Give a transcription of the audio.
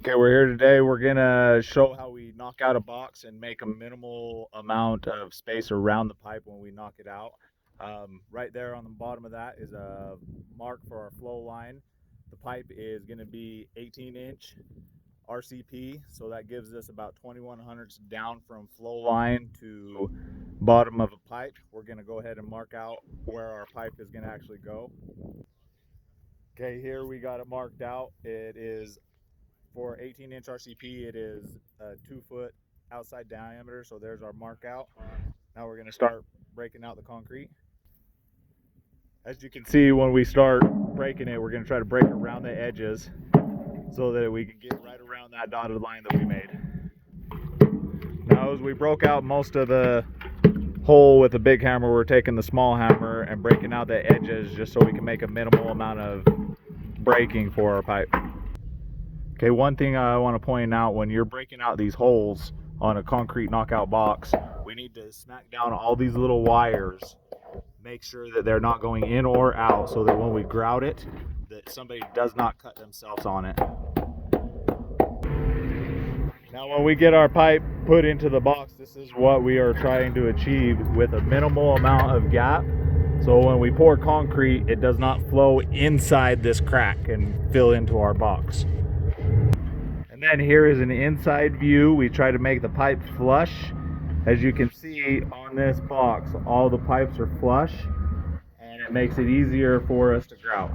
Okay, we're here today. We're gonna show how we knock out a box and make a minimal amount of space around the pipe when we knock it out. Right there on the bottom of that is a mark for our flow line. The pipe is gonna be 18-inch RCP, so that gives us about 21 hundredths down from flow line to bottom of a pipe. We're gonna go ahead and mark out where our pipe is gonna actually go. Okay, here we got it marked out. It is for 18-inch RCP, it is a 2-foot outside diameter, so there's our mark out. Now we're going to start breaking out the concrete. As you can see, when we start breaking it, we're going to try to break around the edges so that we can get right around that dotted line that we made. Now as we broke out most of the hole with the big hammer, we're taking the small hammer and breaking out the edges just so we can make a minimal amount of breaking for our pipe. Okay, one thing I want to point out, when you're breaking out these holes on a concrete knockout box, we need to smack down all these little wires, make sure that they're not going in or out, so that when we grout it, that somebody does not cut themselves on it. Now when we get our pipe put into the box, this is what we are trying to achieve with a minimal amount of gap. So when we pour concrete, it does not flow inside this crack and fill into our box. And then here is an inside view. We try to make the pipe flush. As you can see on this box, all the pipes are flush, and it makes it easier for us to grout.